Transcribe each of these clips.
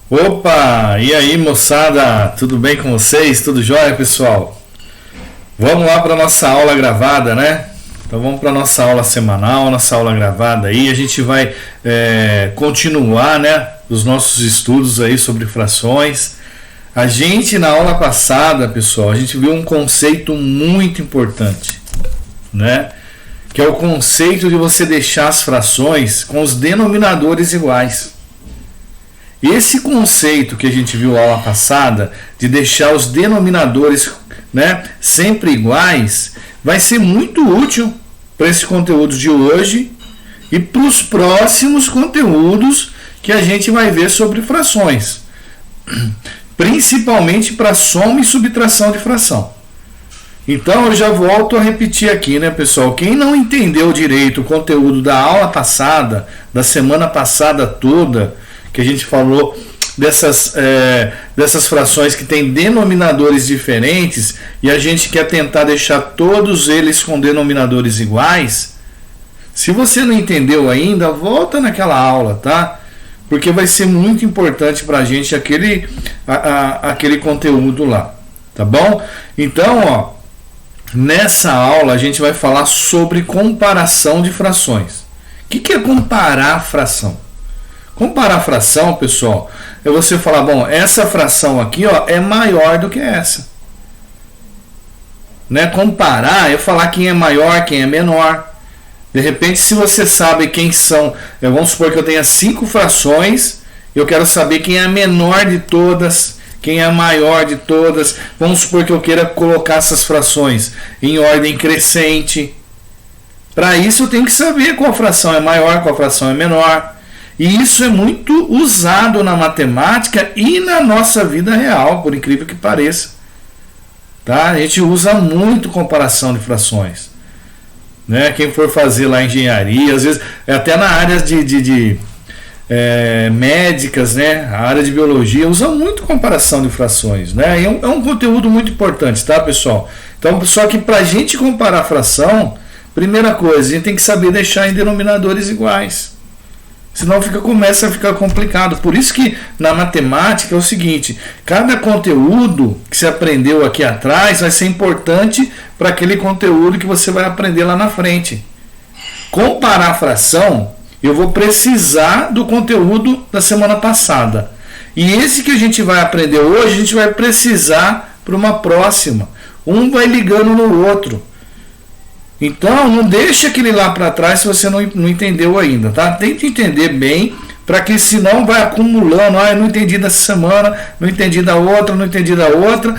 Opa! E aí, moçada? Tudo bem com vocês? Tudo jóia, pessoal? Vamos lá para nossa aula gravada, né? Então vamos para nossa aula semanal, nossa aula gravada aí. A gente vai continuar, né, os nossos estudos aí sobre frações. A gente na aula passada, pessoal, a gente viu um conceito muito importante, né? Que é o conceito de você deixar as frações com os denominadores iguais. Esse conceito que a gente viu na aula passada, de deixar os denominadores, né, sempre iguais, vai ser muito útil para esse conteúdo de hoje e para os próximos conteúdos que a gente vai ver sobre frações, principalmente para soma e subtração de fração. Então eu já volto a repetir aqui, né, pessoal? Quem não entendeu direito o conteúdo da aula passada, da semana passada toda, que a gente falou dessas frações que têm denominadores diferentes e a gente quer tentar deixar todos eles com denominadores iguais. Se você não entendeu ainda, volta naquela aula, tá? Porque vai ser muito importante para a gente aquele conteúdo lá, tá bom? Então, ó, nessa aula a gente vai falar sobre comparação de frações. O que é comparar fração? Comparar fração, pessoal, é você falar, bom, essa fração aqui, ó, é maior do que essa. Né? Comparar é falar quem é maior, quem é menor. De repente, se você sabe quem são, vamos supor que eu tenha 5 frações, eu quero saber quem é a menor de todas, quem é a maior de todas. Vamos supor que eu queira colocar essas frações em ordem crescente. Para isso, eu tenho que saber qual fração é maior, qual fração é menor. E isso é muito usado na matemática e na nossa vida real, por incrível que pareça. Tá? A gente usa muito comparação de frações. Né? Quem for fazer lá engenharia, às vezes, até na área de médicas, né? A área de biologia, usa muito comparação de frações. Né? E é um conteúdo muito importante, tá, pessoal? Então, só que para a gente comparar a fração, primeira coisa, a gente tem que saber deixar em denominadores iguais. Senão começa a ficar complicado. Por isso que na matemática é o seguinte: cada conteúdo que você aprendeu aqui atrás vai ser importante para aquele conteúdo que você vai aprender lá na frente. Comparar a fração, eu vou precisar do conteúdo da semana passada. E esse que a gente vai aprender hoje, a gente vai precisar para uma próxima. Um vai ligando no outro. Então, não deixe aquele lá para trás se você não entendeu ainda, tá? Tente entender bem, para que senão vai acumulando. Eu não entendi dessa semana, não entendi da outra, não entendi da outra.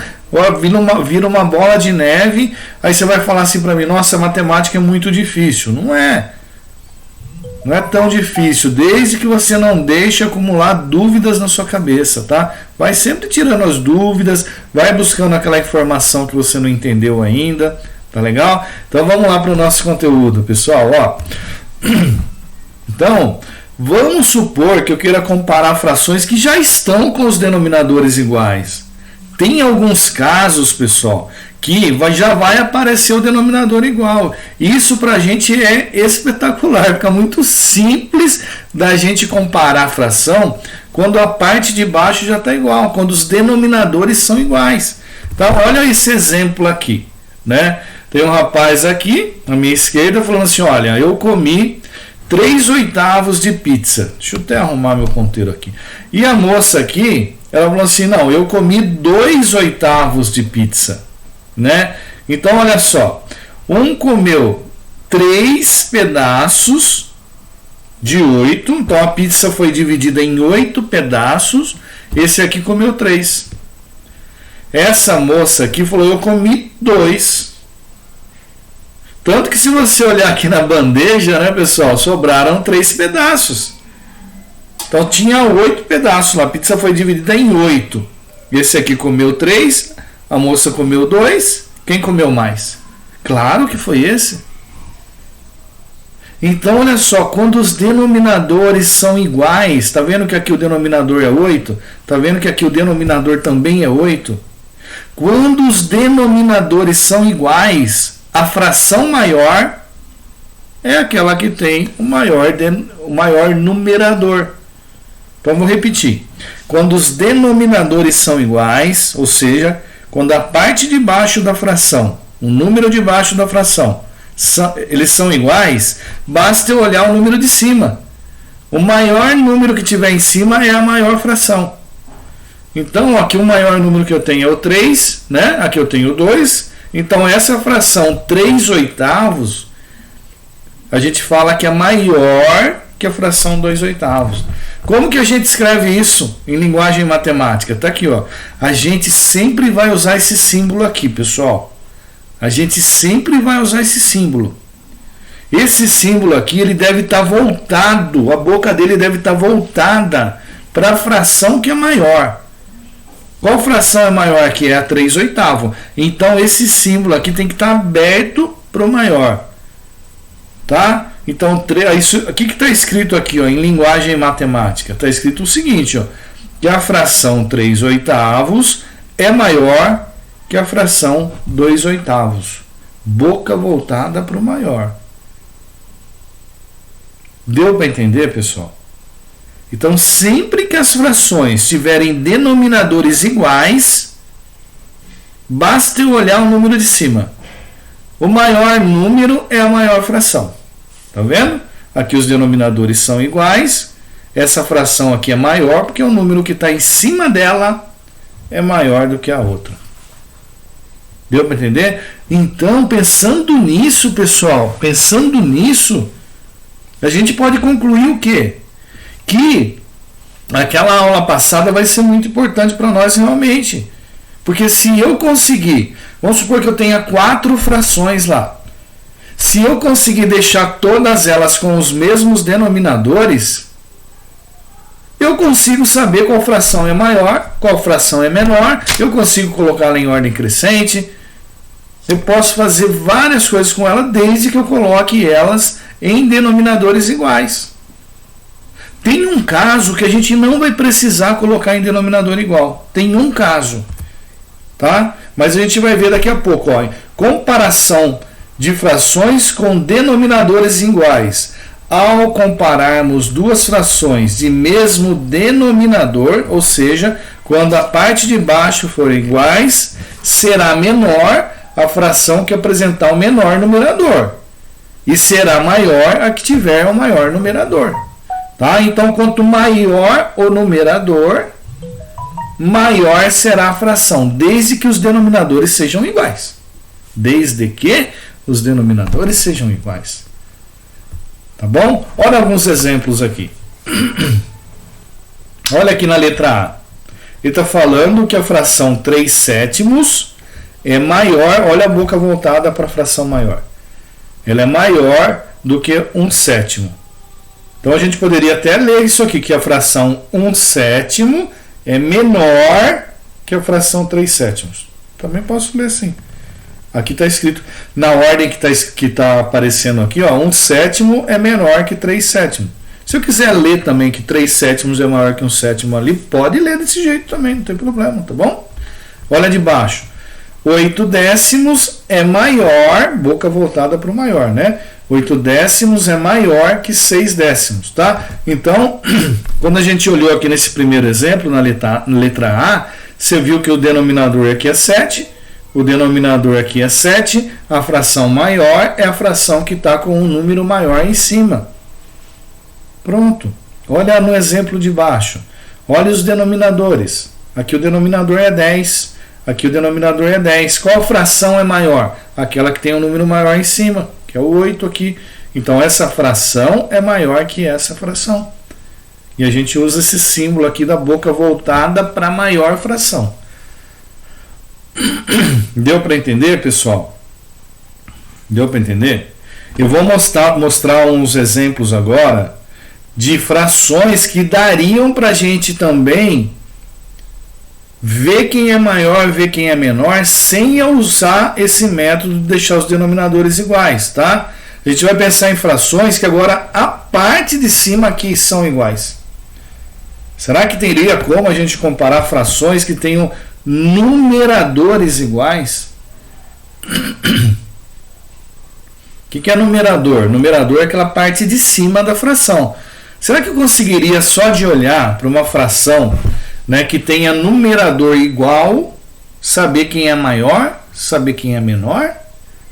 Vira uma bola de neve. Aí você vai falar assim para mim: nossa, a matemática é muito difícil. Não é. Não é tão difícil, desde que você não deixe acumular dúvidas na sua cabeça, tá? Vai sempre tirando as dúvidas, vai buscando aquela informação que você não entendeu ainda. Tá legal? Então vamos lá para o nosso conteúdo, pessoal. Ó. Então, vamos supor que eu queira comparar frações que já estão com os denominadores iguais. Tem alguns casos, pessoal, que já vai aparecer o denominador igual. Isso para a gente é espetacular, fica muito simples da gente comparar a fração quando a parte de baixo já está igual, quando os denominadores são iguais. Então, olha esse exemplo aqui, né? Tem um rapaz aqui, à minha esquerda, falando assim: olha, eu comi 3/8 de pizza. Deixa eu até arrumar meu ponteiro aqui. E a moça aqui, ela falou assim: não, eu comi 2/8 de pizza. Né? Então, olha só. Um comeu 3 pedaços de 8. Então, a pizza foi dividida em 8 pedaços. Esse aqui comeu 3. Essa moça aqui falou: eu comi 2. Tanto que se você olhar aqui na bandeja, né, pessoal, sobraram 3 pedaços. Então tinha 8 pedaços lá. A pizza foi dividida em 8. Esse aqui comeu 3, a moça comeu 2. Quem comeu mais? Claro que foi esse. Então, olha só, quando os denominadores são iguais, tá vendo que aqui o denominador é 8? Tá vendo que aqui o denominador também é 8? Quando os denominadores são iguais, a fração maior é aquela que tem o maior numerador. Então vou repetir. Quando os denominadores são iguais, ou seja, quando a parte de baixo da fração, o número de baixo da fração, eles são iguais, basta eu olhar o número de cima. O maior número que tiver em cima é a maior fração. Então, aqui o maior número que eu tenho é o 3, né? Aqui eu tenho o 2. Então, essa fração 3/8, a gente fala que é maior que a fração 2/8. Como que a gente escreve isso em linguagem matemática? Tá aqui, ó. A gente sempre vai usar esse símbolo aqui, pessoal. A gente sempre vai usar esse símbolo. Esse símbolo aqui, ele deve estar voltado, a boca dele deve estar voltada para a fração que é maior. Qual fração é maior aqui? É a 3/8. Então, esse símbolo aqui tem que estar aberto para o maior. Tá? Então, isso, o que está escrito aqui, ó, em linguagem matemática? Está escrito o seguinte, ó, que a fração 3/8 é maior que a fração 2/8. Boca voltada para o maior. Deu para entender, pessoal? Então, sempre que as frações tiverem denominadores iguais, basta eu olhar o número de cima. O maior número é a maior fração. Tá vendo? Aqui os denominadores são iguais. Essa fração aqui é maior porque o número que está em cima dela é maior do que a outra. Deu para entender? Então, pensando nisso, pessoal, pensando nisso, a gente pode concluir o quê? Que aquela aula passada vai ser muito importante para nós realmente. Porque se eu conseguir, vamos supor que eu tenha 4 frações lá. Se eu conseguir deixar todas elas com os mesmos denominadores, eu consigo saber qual fração é maior, qual fração é menor, eu consigo colocá-la em ordem crescente. Eu posso fazer várias coisas com ela desde que eu coloque elas em denominadores iguais. Tem um caso que a gente não vai precisar colocar em denominador igual. Tem um caso, tá? Mas a gente vai ver daqui a pouco, ó. Comparação de frações com denominadores iguais. Ao compararmos duas frações de mesmo denominador, ou seja, quando a parte de baixo for iguais, será menor a fração que apresentar o menor numerador e será maior a que tiver o maior numerador. Tá? Então, quanto maior o numerador, maior será a fração, desde que os denominadores sejam iguais. Desde que os denominadores sejam iguais. Tá bom? Olha alguns exemplos aqui. Olha aqui na letra A. Ele está falando que a fração 3/7 é maior, olha a boca voltada para a fração maior. Ela é maior do que 1/7. Então a gente poderia até ler isso aqui, que a fração 1/7 é menor que a fração 3/7. Também posso ler assim. Aqui está escrito, na ordem que tá aparecendo aqui, ó, 1/7 é menor que 3/7. Se eu quiser ler também que 3/7 é maior que 1/7 ali, pode ler desse jeito também, não tem problema, tá bom? Olha de baixo. 8/10 é maior, boca voltada para o maior, né? 8/10 é maior que 6/10, tá? Então, quando a gente olhou aqui nesse primeiro exemplo, na letra A, você viu que o denominador aqui é 7, o denominador aqui é 7, a fração maior é a fração que está com um número maior em cima. Pronto. Olha no exemplo de baixo. Olha os denominadores. Aqui o denominador é 10. Aqui o denominador é 10. Qual fração é maior? Aquela que tem um número maior em cima, que é o 8 aqui. Então, essa fração é maior que essa fração. E a gente usa esse símbolo aqui da boca voltada para a maior fração. Deu para entender, pessoal? Deu para entender? Eu vou mostrar uns exemplos agora de frações que dariam para a gente também ver quem é maior, ver quem é menor, sem usar esse método de deixar os denominadores iguais, tá? A gente vai pensar em frações que agora a parte de cima aqui são iguais. Será que teria como a gente comparar frações que tenham numeradores iguais? O que é numerador? Numerador é aquela parte de cima da fração. Será que eu conseguiria só de olhar para uma fração, né, que tenha numerador igual, saber quem é maior, saber quem é menor?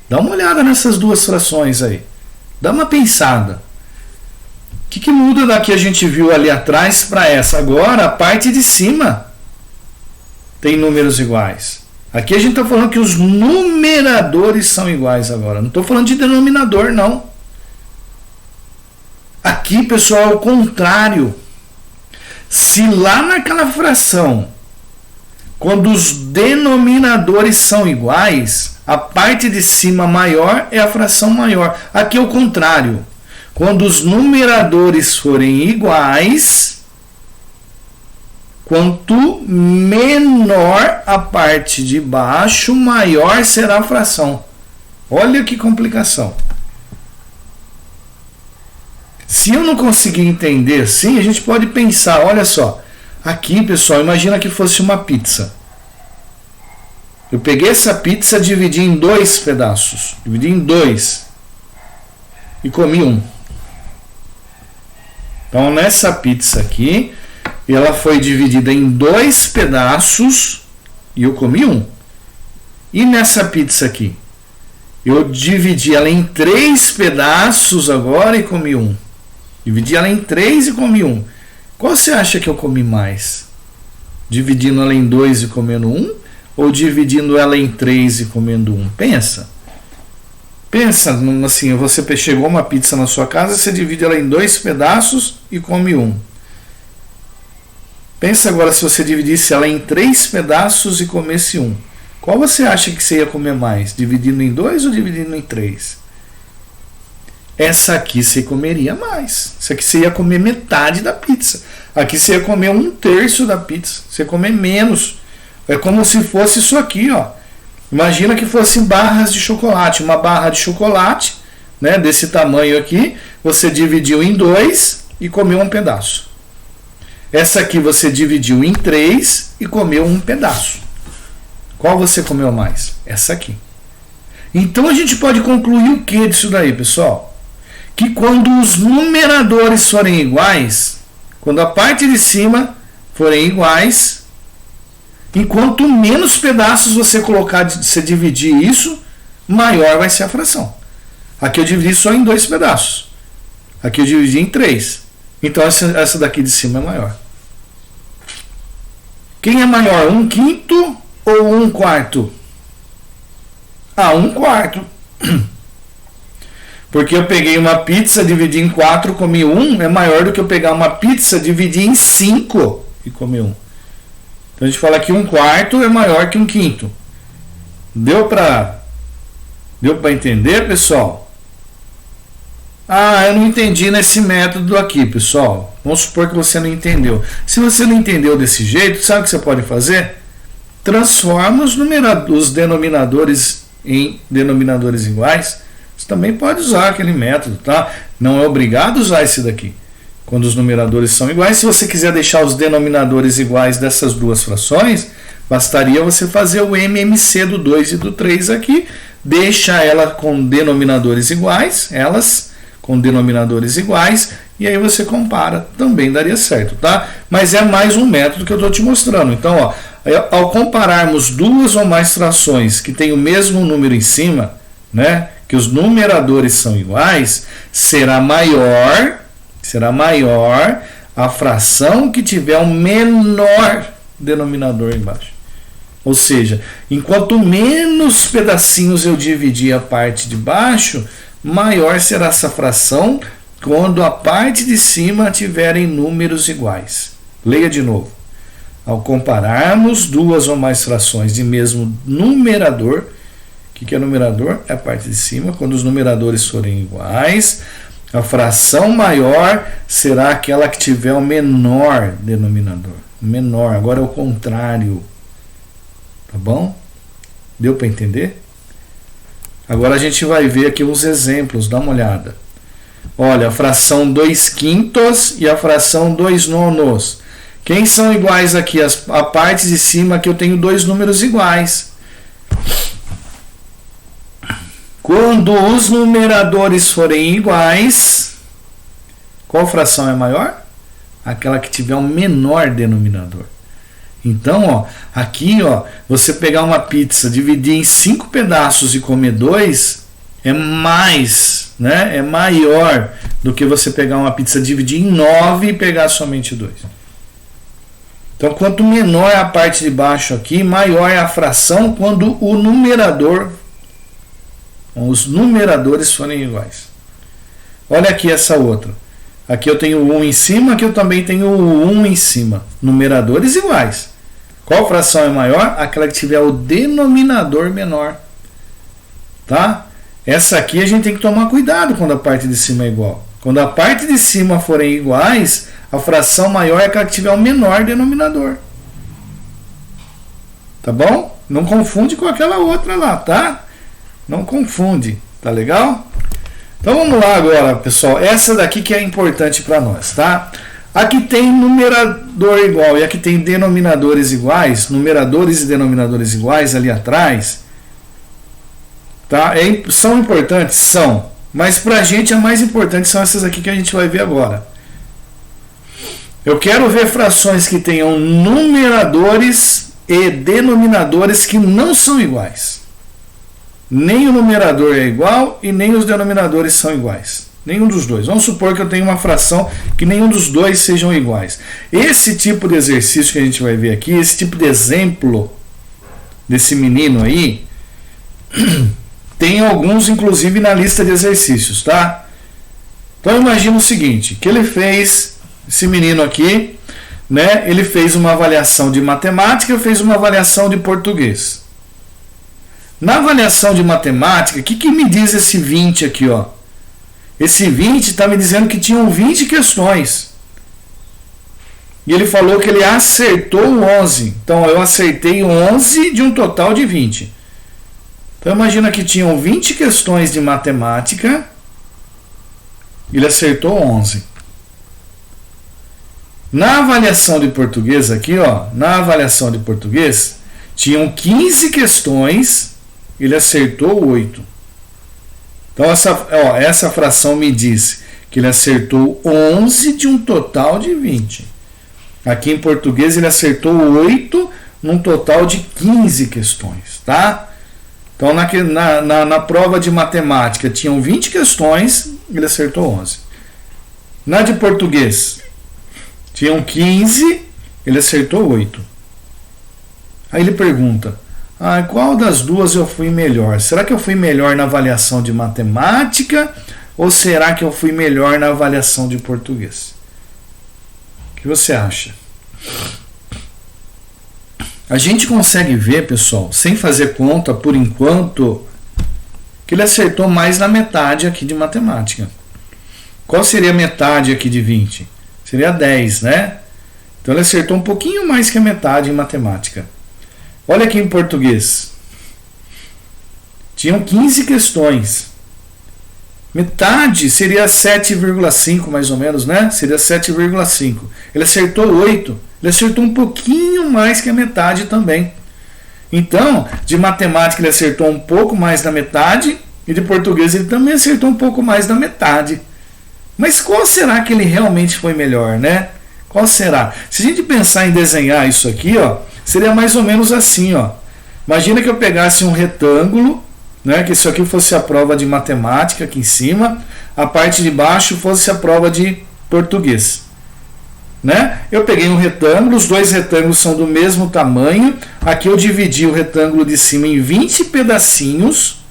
Dá uma olhada nessas duas frações aí. Dá uma pensada. O que muda da que a gente viu ali atrás para essa? Agora a parte de cima tem números iguais. Aqui a gente está falando que os numeradores são iguais agora. Não estou falando de denominador, não. Aqui, pessoal, é o contrário. Se lá naquela fração, quando os denominadores são iguais, a parte de cima maior é a fração maior. Aqui é o contrário. Quando os numeradores forem iguais, quanto menor a parte de baixo, maior será a fração. Olha que complicação. Se eu não conseguir entender assim, a gente pode pensar, olha só. Aqui, pessoal, imagina que fosse uma pizza. Eu peguei essa pizza, dividi em 2 pedaços. Dividi em 2. E comi um. Então, nessa pizza aqui, ela foi dividida em 2 pedaços e eu comi um. E nessa pizza aqui? Eu dividi ela em 3 pedaços agora e comi um. Dividi ela em 3 e comi um. Qual você acha que eu comi mais? Dividindo ela em 2 e comendo um? Ou dividindo ela em 3 e comendo um? Pensa. Pensa assim, você chegou uma pizza na sua casa, você divide ela em 2 pedaços e come um. Pensa agora se você dividisse ela em 3 pedaços e comesse um. Qual você acha que você ia comer mais? Dividindo em 2 ou dividindo em 3? Essa aqui você comeria mais. Essa aqui você ia comer metade da pizza. Aqui você ia comer 1/3 da pizza. Você ia comer menos. É como se fosse isso aqui, ó. Imagina que fossem barras de chocolate. Uma barra de chocolate, né, desse tamanho aqui, você dividiu em 2 e comeu um pedaço. Essa aqui você dividiu em 3 e comeu um pedaço. Qual você comeu mais? Essa aqui. Então a gente pode concluir o que disso daí, pessoal? Que quando os numeradores forem iguais, quando a parte de cima forem iguais, enquanto menos pedaços você colocar, você dividir isso, maior vai ser a fração. Aqui eu dividi só em 2 pedaços. Aqui eu dividi em 3. Então essa daqui de cima é maior. Quem é maior, 1/5 ou 1/4? Ah, 1/4. Porque eu peguei uma pizza, dividi em 4, comi um, é maior do que eu pegar uma pizza, dividir em 5 e comer um. Então a gente fala que 1/4 é maior que 1/5. Deu para entender, pessoal? Ah, eu não entendi nesse método aqui, pessoal. Vamos supor que você não entendeu. Se você não entendeu desse jeito, sabe o que você pode fazer? Transforma os denominadores em denominadores iguais. Você também pode usar aquele método, tá? Não é obrigado a usar esse daqui. Quando os numeradores são iguais, se você quiser deixar os denominadores iguais dessas duas frações, bastaria você fazer o MMC do 2 e do 3 aqui, deixa ela com denominadores iguais, elas com denominadores iguais, e aí você compara, também daria certo, tá? Mas é mais um método que eu estou te mostrando. Então, ó, ao compararmos duas ou mais frações que têm o mesmo número em cima, né, que os numeradores são iguais, será maior a fração que tiver o menor denominador embaixo. Ou seja, enquanto menos pedacinhos eu dividir a parte de baixo, maior será essa fração quando a parte de cima tiverem números iguais. Leia de novo. Ao compararmos duas ou mais frações de mesmo numerador, o que é numerador? É a parte de cima. Quando os numeradores forem iguais, a fração maior será aquela que tiver o menor denominador. Menor, agora é o contrário. Tá bom? Deu para entender? Agora a gente vai ver aqui uns exemplos, dá uma olhada. Olha, a fração 2/5 e a fração 2/9. Quem são iguais aqui? A parte de cima que eu tenho dois números iguais. Quando os numeradores forem iguais, Qual fração é maior? Aquela que tiver um menor denominador. Então, ó, aqui, ó, você pegar uma pizza, dividir em 5 pedaços e comer 2 é mais, né? É maior do que você pegar uma pizza, dividir em 9 e pegar somente 2. Então, quanto menor é a parte de baixo aqui, maior é a fração quando o numerador, os numeradores forem iguais. Olha aqui essa outra. Aqui eu tenho o 1 em cima, aqui eu também tenho o 1 em cima. Numeradores iguais. Qual fração é maior? Aquela que tiver o denominador menor. Tá? Essa aqui a gente tem que tomar cuidado quando a parte de cima é igual. Quando a parte de cima forem iguais, a fração maior é aquela que tiver o menor denominador. Tá bom? Não confunde com aquela outra lá, tá? Não confunde. Tá legal? Então vamos lá agora, pessoal. Essa daqui que é importante para nós, tá? Aqui tem numerador igual e aqui tem denominadores iguais, numeradores e denominadores iguais ali atrás. Tá? São importantes? São. Mas para a gente a mais importante são essas aqui que a gente vai ver agora. Eu quero ver frações que tenham numeradores e denominadores que não são iguais. Nem o numerador é igual e nem os denominadores são iguais. Nenhum dos dois. Vamos supor que eu tenho uma fração que nenhum dos dois sejam iguais. Esse tipo de exercício que a gente vai ver aqui, esse tipo de exemplo desse menino aí, tem alguns inclusive na lista de exercícios, tá? Então imagina o seguinte, que ele fez, esse menino aqui, né? Ele fez uma avaliação de matemática, fez uma avaliação de português. Na avaliação de matemática, o que me diz esse 20 aqui, ó? Esse 20 está me dizendo que tinham 20 questões. E ele falou que ele acertou 11. Então eu acertei 11 de um total de 20. Então imagina que tinham 20 questões de matemática. Ele acertou 11. Na avaliação de português aqui, ó, na avaliação de português, tinham 15 questões. Ele acertou 8. Então essa fração me diz que ele acertou 11 de um total de 20. Aqui em português ele acertou 8 num total de 15 questões. Tá? Então na prova de matemática tinham 20 questões, ele acertou 11. Na de português tinham 15, ele acertou 8. Aí ele pergunta: qual das duas eu fui melhor? Será que eu fui melhor na avaliação de matemática ou será que eu fui melhor na avaliação de português? O que você acha? A gente consegue ver, pessoal, sem fazer conta por enquanto, que ele acertou mais na metade aqui de matemática. Qual seria a metade aqui de 20? Seria 10, né? Então ele acertou um pouquinho mais que a metade em matemática. Olha aqui em português. Tinham 15 questões. Metade seria 7,5 mais ou menos, né? Seria 7,5. Ele acertou 8. Ele acertou um pouquinho mais que a metade também. Então, de matemática ele acertou um pouco mais da metade e de português ele também acertou um pouco mais da metade. Mas qual será que ele realmente foi melhor, né? Qual será? Se a gente pensar em desenhar isso aqui, ó, seria mais ou menos assim, ó. Imagina que eu pegasse um retângulo, né, que isso aqui fosse a prova de matemática aqui em cima, a parte de baixo fosse a prova de português, né? Eu peguei um retângulo, os dois retângulos são do mesmo tamanho. Aqui eu dividi o retângulo de cima em 20 pedacinhos.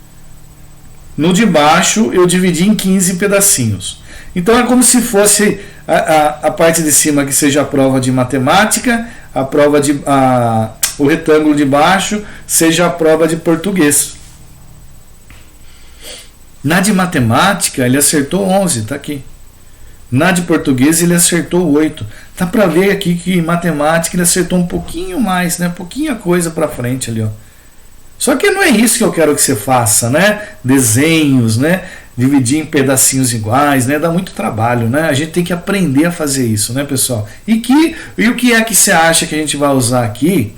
No de baixo eu dividi em 15 pedacinhos. Então é como se fosse a parte de cima que seja a prova de matemática, a prova de o retângulo de baixo seja a prova de português. Na de matemática ele acertou 11, tá aqui. Na de português ele acertou 8. Dá para ver aqui que em matemática ele acertou um pouquinho mais, né? Pouquinha coisa para frente ali, ó. Só que não é isso que eu quero que você faça, né? Desenhos, né? Dividir em pedacinhos iguais, né? Dá muito trabalho, né? A gente tem que aprender a fazer isso, né, pessoal? E o que é que você acha que a gente vai usar aqui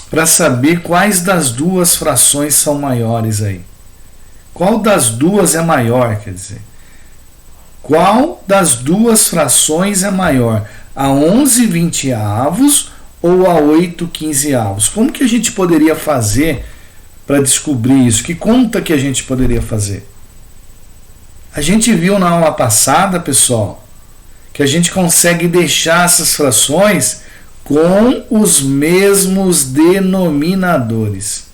para saber quais das duas frações são maiores aí? Qual das duas é maior, quer dizer? Qual das duas frações é maior? A 11/20 ou a 8/15? Como que a gente poderia fazer para descobrir isso? Que conta que a gente poderia fazer? A gente viu na aula passada, pessoal, que a gente consegue deixar essas frações com os mesmos denominadores.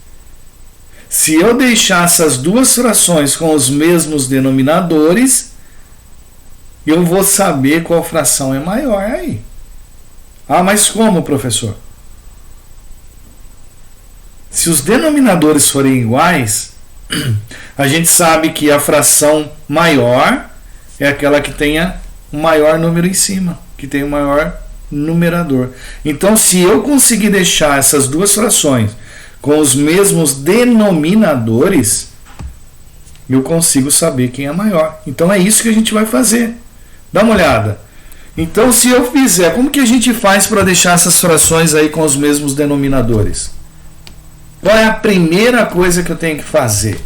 Se eu deixar essas duas frações com os mesmos denominadores, eu vou saber qual fração é maior aí. Ah, mas como, professor? Se os denominadores forem iguais, a gente sabe que a fração maior é aquela que tenha o maior número em cima, que tem o maior numerador. Então, se eu conseguir deixar essas duas frações com os mesmos denominadores, eu consigo saber quem é maior. Então, é isso que a gente vai fazer. Dá uma olhada. Então, se eu fizer, como que a gente faz para deixar essas frações aí com os mesmos denominadores? Qual é a primeira coisa que eu tenho que fazer?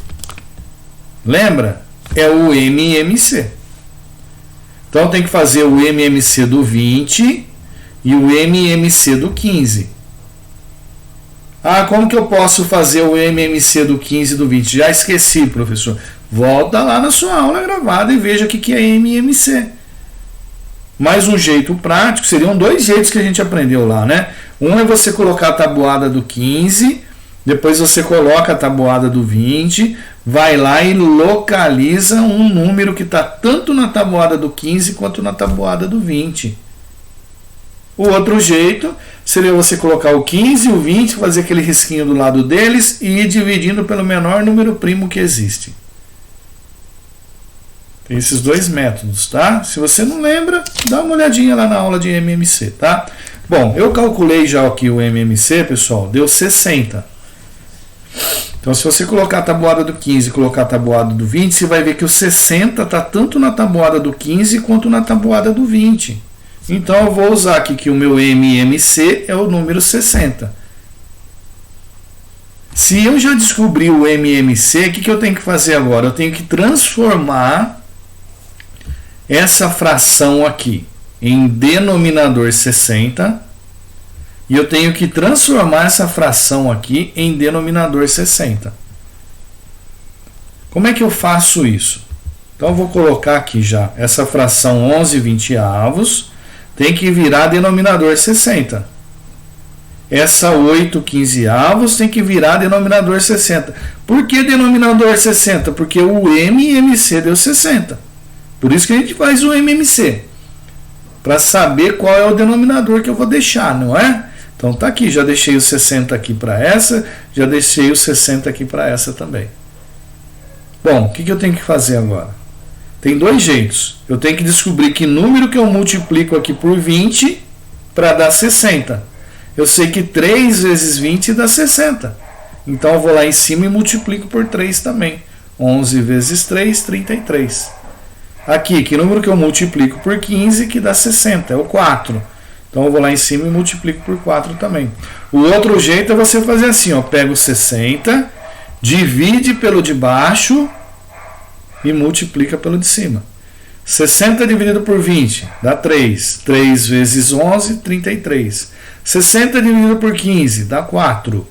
Lembra? É o MMC. Então, eu tenho que fazer o MMC do 20 e o MMC do 15. Ah, como que eu posso fazer o MMC do 15 e do 20? Já esqueci, professor. Volta lá na sua aula gravada e veja o que é MMC. Mais um jeito prático, seriam dois jeitos que a gente aprendeu lá, né? Um é você colocar a tabuada do 15, depois você coloca a tabuada do 20, vai lá e localiza um número que está tanto na tabuada do 15 quanto na tabuada do 20. O outro jeito seria você colocar o 15 e o 20, fazer aquele risquinho do lado deles e ir dividindo pelo menor número primo que existe. Tem esses dois métodos, tá? Se você não lembra, dá uma olhadinha lá na aula de MMC, tá? Bom, eu calculei já aqui o MMC, pessoal, deu 60. Então, se você colocar a tabuada do 15 e colocar a tabuada do 20, você vai ver que o 60 está tanto na tabuada do 15 quanto na tabuada do 20. Então, eu vou usar aqui que o meu MMC é o número 60. Se eu já descobri o MMC, o que eu tenho que fazer agora? Eu tenho que transformar essa fração aqui em denominador 60 e eu tenho que transformar essa fração aqui em denominador 60. Como é que eu faço isso? Então, eu vou colocar aqui já essa fração 11/20 tem que virar denominador 60. Essa 8/15 tem que virar denominador 60. Por que denominador 60? Porque o MMC deu 60. Por isso que a gente faz o MMC. Para saber qual é o denominador que eu vou deixar, não é? Então tá aqui, já deixei o 60 aqui para essa, já deixei o 60 aqui para essa também. Bom, o que eu tenho que fazer agora? Tem dois jeitos. Eu tenho que descobrir que número que eu multiplico aqui por 20 para dar 60. Eu sei que 3 vezes 20 dá 60. Então eu vou lá em cima e multiplico por 3 também. 11 vezes 3, 33. Aqui, que número que eu multiplico por 15 que dá 60? É o 4. Então eu vou lá em cima e multiplico por 4 também. O outro jeito é você fazer assim, ó, pega o 60, divide pelo de baixo e multiplica pelo de cima. 60 dividido por 20 dá 3. 3 vezes 11, 33. 60 dividido por 15 dá 4.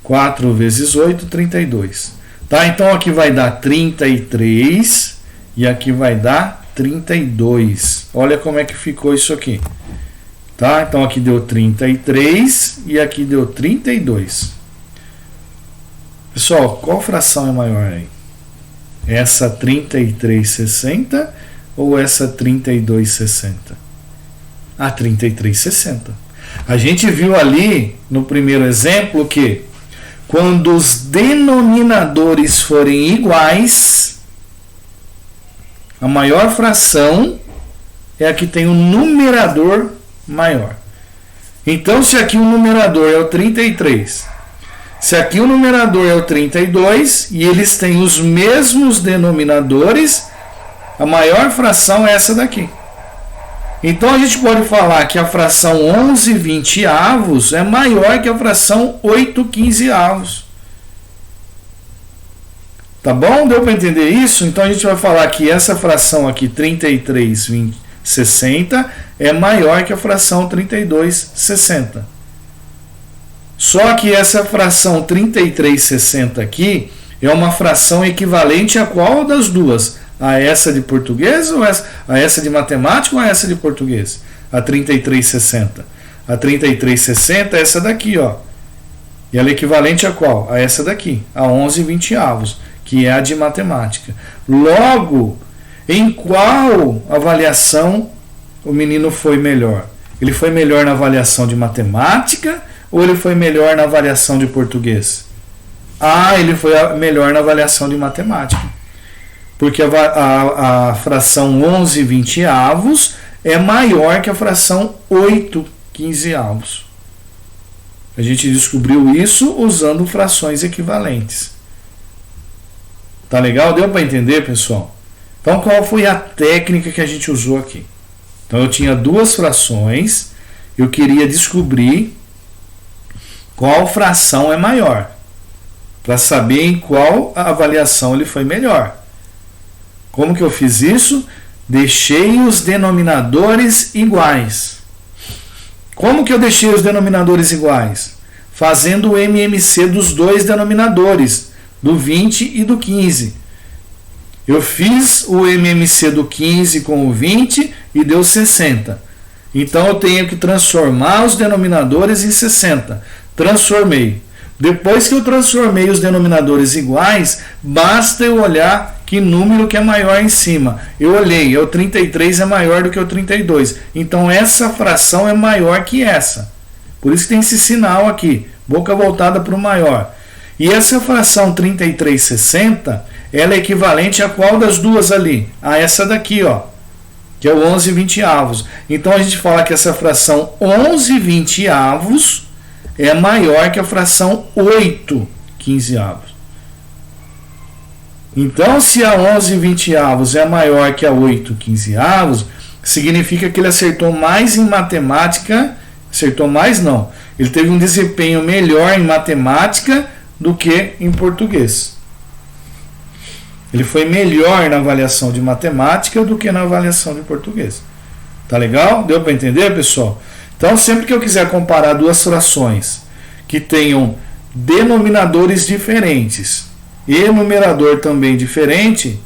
4 vezes 8, 32. Tá? Então aqui vai dar 33 e aqui vai dar 32. Olha como é que ficou isso aqui. Tá? Então aqui deu 33 e aqui deu 32. Pessoal, qual fração é maior aí? Essa 33,60 ou essa 32,60? A 33,60. A gente viu ali no primeiro exemplo que quando os denominadores forem iguais, a maior fração é a que tem um numerador maior. Então, se aqui o numerador é o 33, se aqui o numerador é o 32 e eles têm os mesmos denominadores, a maior fração é essa daqui. Então, a gente pode falar que a fração 11/20 é maior que a fração 8/15. Tá bom? Deu para entender isso? Então a gente vai falar que essa fração aqui, 33,60, é maior que a fração 32,60. Só que essa fração 33,60 aqui é uma fração equivalente a qual das duas? A essa de português ou a essa de matemática ou a essa de português? A 33,60. A 33,60 é essa daqui, ó. E ela é equivalente a qual? A essa daqui, a 11/20, que é a de matemática. Logo, em qual avaliação o menino foi melhor? Ele foi melhor na avaliação de matemática ou ele foi melhor na avaliação de português? Ele foi melhor na avaliação de matemática. Porque a fração 11/20 é maior que a fração 8/15. A gente descobriu isso usando frações equivalentes. Tá legal? Deu para entender, pessoal? Então, qual foi a técnica que a gente usou aqui? Então, eu tinha duas frações, eu queria descobrir qual fração é maior, para saber em qual avaliação ele foi melhor. Como que eu fiz isso? Deixei os denominadores iguais. Como que eu deixei os denominadores iguais? Fazendo o MMC dos dois denominadores, do 20 e do 15. Eu fiz o MMC do 15 com o 20 e deu 60. Então eu tenho que transformar os denominadores em 60. Transformei. Depois que eu transformei os denominadores iguais, basta eu olhar que número que é maior em cima. Eu olhei, o 33 é maior do que o 32. Então essa fração é maior que essa. Por isso que tem esse sinal aqui, boca voltada para o maior. E essa fração 33,60, ela é equivalente a qual das duas ali? A essa daqui, ó, que é o 11/20. Então a gente fala que essa fração 11/20 é maior que a fração 8/15. Então, se a 11/20 é maior que a 8/15, significa que ele acertou mais em matemática. Acertou mais não. Ele teve um desempenho melhor em matemática do que em português. Ele foi melhor na avaliação de matemática do que na avaliação de português. Tá legal? Deu para entender, pessoal? Então, sempre que eu quiser comparar duas frações que tenham denominadores diferentes e numerador também diferente,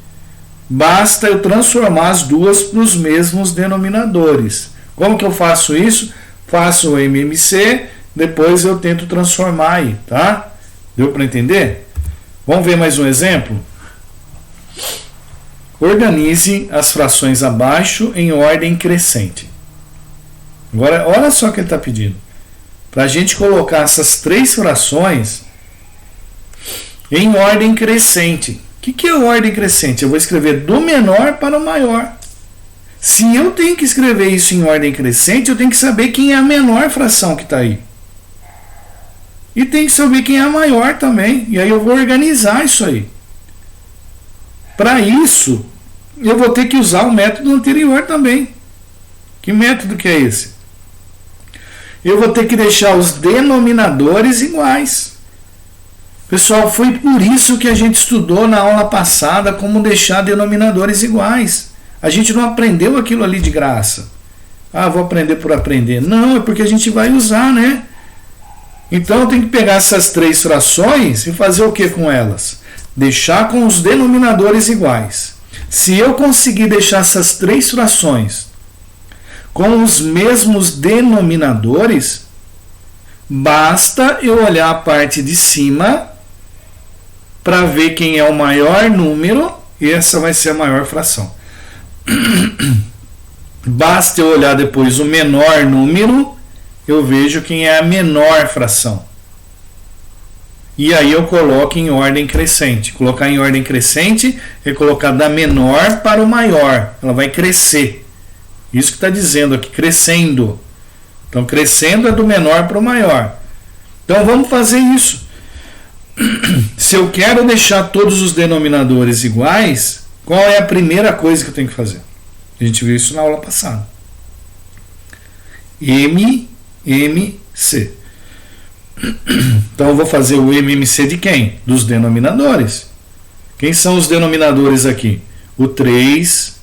basta eu transformar as duas para os mesmos denominadores. Como que eu faço isso? Faço o MMC, depois eu tento transformar aí, tá? Deu para entender? Vamos ver mais um exemplo? Organize as frações abaixo em ordem crescente. Agora, olha só o que ele está pedindo. Para a gente colocar essas três frações em ordem crescente. O que é ordem crescente? Eu vou escrever do menor para o maior. Se eu tenho que escrever isso em ordem crescente, eu tenho que saber quem é a menor fração que está aí. E tem que saber quem é a maior também. E aí eu vou organizar isso aí. Para isso, eu vou ter que usar o método anterior também. Que método que é esse? Eu vou ter que deixar os denominadores iguais. Pessoal, foi por isso que a gente estudou na aula passada como deixar denominadores iguais. A gente não aprendeu aquilo ali de graça. Vou aprender por aprender. Não, é porque a gente vai usar, né? Então eu tenho que pegar essas três frações e fazer o que com elas? Deixar com os denominadores iguais. Se eu conseguir deixar essas três frações com os mesmos denominadores, basta eu olhar a parte de cima para ver quem é o maior número e essa vai ser a maior fração. Basta eu olhar depois o menor número, eu vejo quem é a menor fração. E aí eu coloco em ordem crescente. Colocar em ordem crescente é colocar da menor para o maior. Ela vai crescer. Isso que está dizendo aqui, crescendo. Então, crescendo é do menor para o maior. Então, vamos fazer isso. Se eu quero deixar todos os denominadores iguais, qual é a primeira coisa que eu tenho que fazer? A gente viu isso na aula passada. MMC. Então, eu vou fazer o MMC de quem? Dos denominadores. Quem são os denominadores aqui? O 3,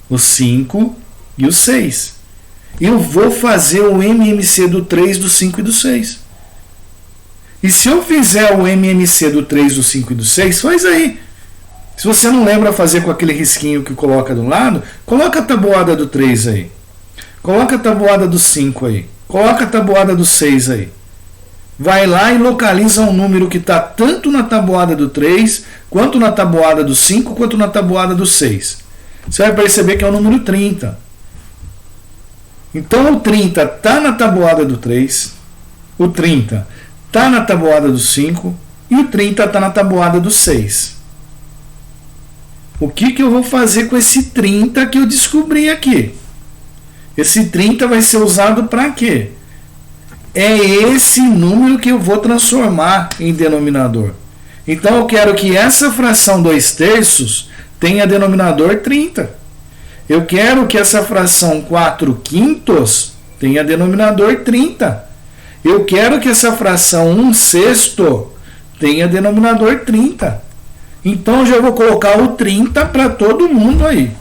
o 5 e o 6. Eu vou fazer o MMC do 3, do 5 e do 6. E se eu fizer o MMC do 3, do 5 e do 6, faz aí. Se você não lembra fazer com aquele risquinho que coloca do lado, coloca a tabuada do 3 aí. Coloca a tabuada do 5 aí. Coloca a tabuada do 6 aí. Vai lá e localiza um número que está tanto na tabuada do 3, quanto na tabuada do 5, quanto na tabuada do 6. Você vai perceber que é o número 30. Então o 30 está na tabuada do 3, o 30 está na tabuada do 5 e o 30 está na tabuada do 6. O que eu vou fazer com esse 30 que eu descobri aqui? Esse 30 vai ser usado para quê? É esse número que eu vou transformar em denominador. Então eu quero que essa fração 2/3 tenha denominador 30. Eu quero que essa fração 4/5 tenha denominador 30. Eu quero que essa fração 1/6 tenha denominador 30. Então eu já vou colocar o 30 para todo mundo aí.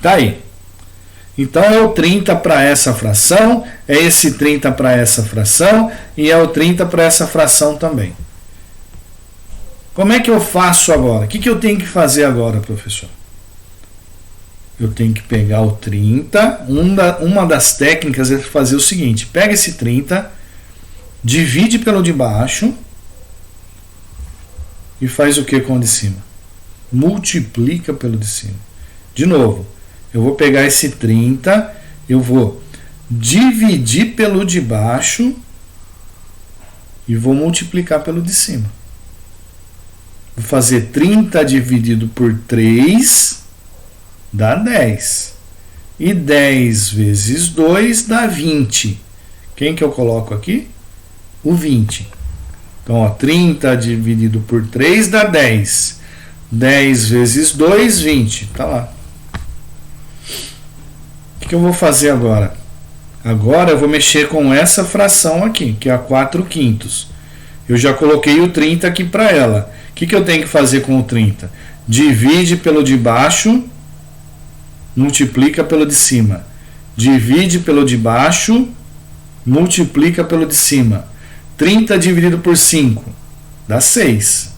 Tá aí. Então é o 30 para essa fração, é esse 30 para essa fração e é o 30 para essa fração também. Como é que eu faço agora? O que eu tenho que fazer agora, professor? Eu tenho que pegar o 30, uma das técnicas é fazer o seguinte, pega esse 30, divide pelo de baixo e faz o que com o de cima? Multiplica pelo de cima. De novo, eu vou pegar esse 30, eu vou dividir pelo de baixo e vou multiplicar pelo de cima. Vou fazer 30 dividido por 3 dá 10. E 10 vezes 2 dá 20. Quem que eu coloco aqui? O 20. Então, ó, 30 dividido por 3 dá 10. 10 vezes 2, 20. Tá lá. O que eu vou fazer agora? Agora eu vou mexer com essa fração aqui, que é a 4/5. Eu já coloquei o 30 aqui para ela. O que eu tenho que fazer com o 30? Divide pelo de baixo, multiplica pelo de cima. Divide pelo de baixo, multiplica pelo de cima. 30 dividido por 5 dá 6.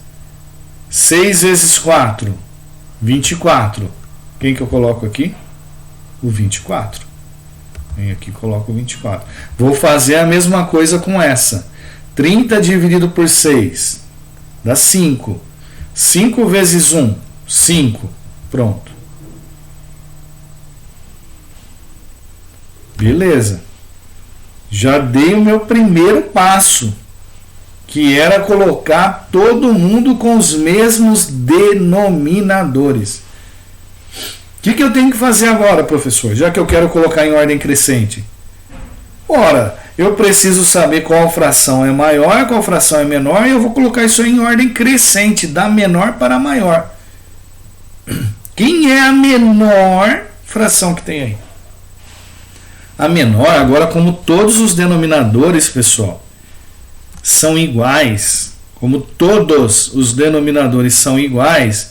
6 vezes 4, 24. Quem que eu coloco aqui? O 24. Vem aqui e coloco o 24. Vou fazer a mesma coisa com essa. 30 dividido por 6 dá 5. 5 vezes 1, 5. Pronto. Beleza. Já dei o meu primeiro passo, que era colocar todo mundo com os mesmos denominadores. O que eu tenho que fazer agora, professor? Já que eu quero colocar em ordem crescente. Ora, eu preciso saber qual fração é maior, qual fração é menor, e eu vou colocar isso aí em ordem crescente, da menor para a maior. Quem é a menor fração que tem aí? A menor, agora, como todos os denominadores, pessoal, são iguais, como todos os denominadores são iguais,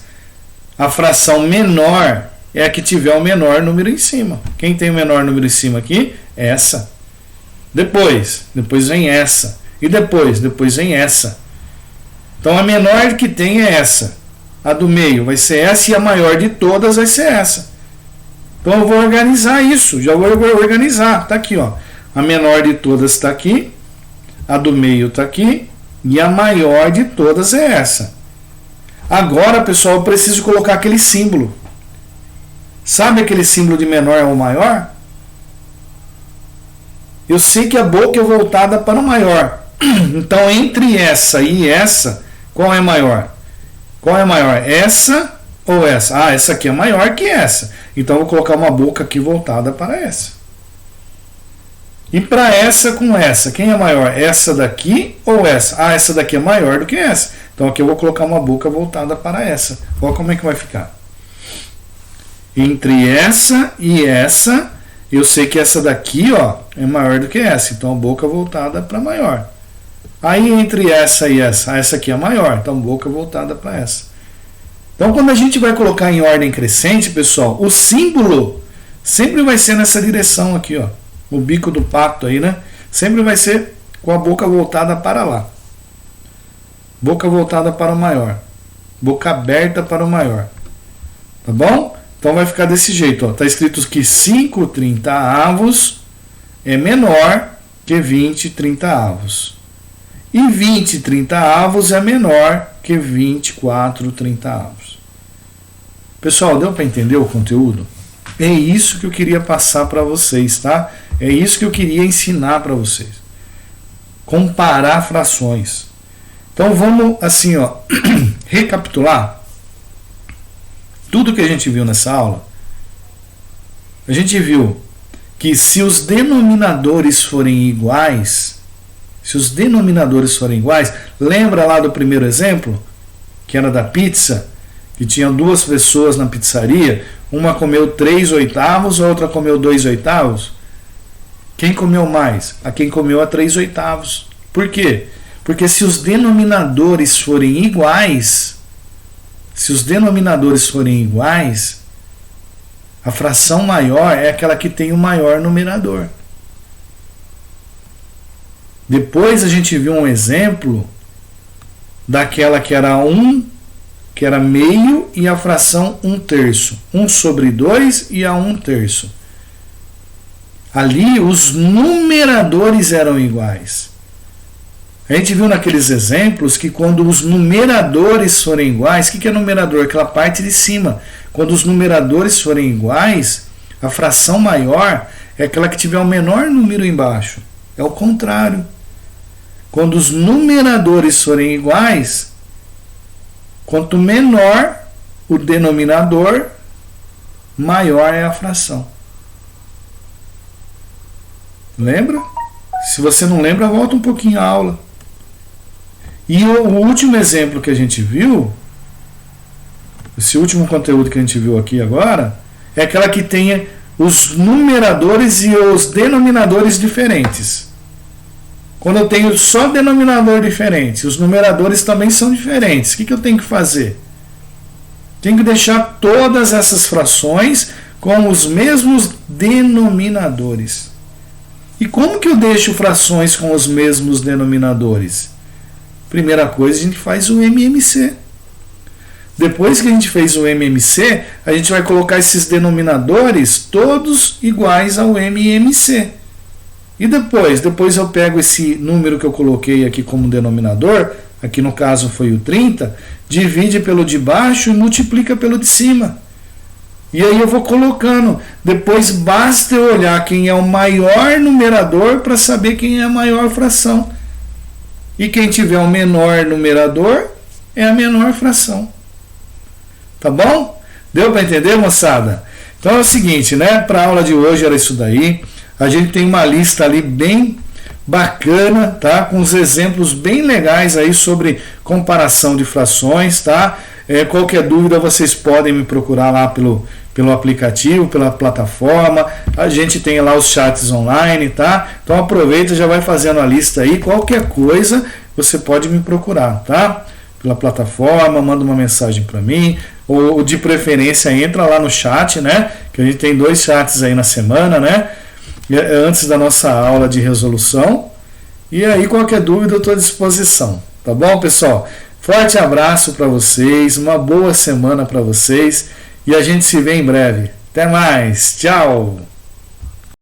a fração menor é a que tiver o menor número em cima. Quem tem o menor número em cima aqui? Essa. Depois vem essa. E depois vem essa. Então a menor que tem é essa. A do meio vai ser essa e a maior de todas vai ser essa. Então eu vou organizar isso. Já vou organizar. Está aqui, ó. A menor de todas está aqui. A do meio está aqui. E a maior de todas é essa. Agora, pessoal, eu preciso colocar aquele símbolo. Sabe aquele símbolo de menor ou maior? Eu sei que a boca é voltada para o maior. Então, entre essa e essa, qual é maior? Qual é maior? Essa ou essa? Ah, essa aqui é maior que essa. Então, eu vou colocar uma boca aqui voltada para essa. E para essa com essa, quem é maior? Essa daqui ou essa? Ah, essa daqui é maior do que essa. Então, aqui eu vou colocar uma boca voltada para essa. Olha como é que vai ficar. Entre essa e essa, eu sei que essa daqui, ó, é maior do que essa. Então, a boca voltada para maior. Aí entre essa e essa aqui é maior, então boca voltada para essa. Então quando a gente vai colocar em ordem crescente, pessoal, o símbolo sempre vai ser nessa direção aqui, ó. O bico do pato aí, né? Sempre vai ser com a boca voltada para lá. Boca voltada para o maior. Boca aberta para o maior. Tá bom? Então vai ficar desse jeito, ó. Tá escrito que 5/30 é menor que 20/30. E 20/30 é menor que 24/30. Pessoal, deu para entender o conteúdo? É isso que eu queria passar para vocês, tá? É isso que eu queria ensinar para vocês. Comparar frações. Então vamos assim, ó, recapitular tudo que a gente viu nessa aula. A gente viu que se os denominadores forem iguais, lembra lá do primeiro exemplo, que era da pizza, que tinha 2 pessoas na pizzaria, uma comeu 3/8, a outra comeu 2/8. Quem comeu mais? A quem comeu a 3/8. Por quê? Porque se os denominadores forem iguais, a fração maior é aquela que tem o maior numerador. Depois a gente viu um exemplo daquela que era 1, que era meio, e a fração 1/3. 1/2 e a 1/3. Ali os numeradores eram iguais. A gente viu naqueles exemplos que quando os numeradores forem iguais, o que é numerador? Aquela parte de cima. Quando os numeradores forem iguais, a fração maior é aquela que tiver o menor número embaixo. É o contrário. Quando os numeradores forem iguais, quanto menor o denominador, maior é a fração. Lembra? Se você não lembra, volta um pouquinho a aula. E o último exemplo que a gente viu, esse último conteúdo que a gente viu aqui agora, é aquela que tenha os numeradores e os denominadores diferentes. Quando eu tenho só denominador diferente, os numeradores também são diferentes. O que eu tenho que fazer? Tenho que deixar todas essas frações com os mesmos denominadores. E como que eu deixo frações com os mesmos denominadores? Primeira coisa, a gente faz o MMC. Depois que a gente fez o MMC, a gente vai colocar esses denominadores todos iguais ao MMC. E depois eu pego esse número que eu coloquei aqui como denominador, aqui no caso foi o 30, divide pelo de baixo e multiplica pelo de cima. E aí eu vou colocando. Depois basta eu olhar quem é o maior numerador para saber quem é a maior fração. E quem tiver o menor numerador é a menor fração. Tá bom? Deu para entender, moçada? Então é o seguinte, né? Para a aula de hoje era isso daí. A gente tem uma lista ali bem bacana, tá? Com os exemplos bem legais aí sobre comparação de frações, tá? Qualquer dúvida vocês podem me procurar lá pelo aplicativo, pela plataforma. A gente tem lá os chats online, tá? Então aproveita, já vai fazendo a lista aí. Qualquer coisa você pode me procurar, tá? Pela plataforma, manda uma mensagem para mim, ou de preferência entra lá no chat, né? Que a gente tem 2 chats aí na semana, né? Antes da nossa aula de resolução. E aí qualquer dúvida eu estou à disposição, tá bom, pessoal? Forte abraço para vocês, uma boa semana para vocês e a gente se vê em breve. Até mais, tchau!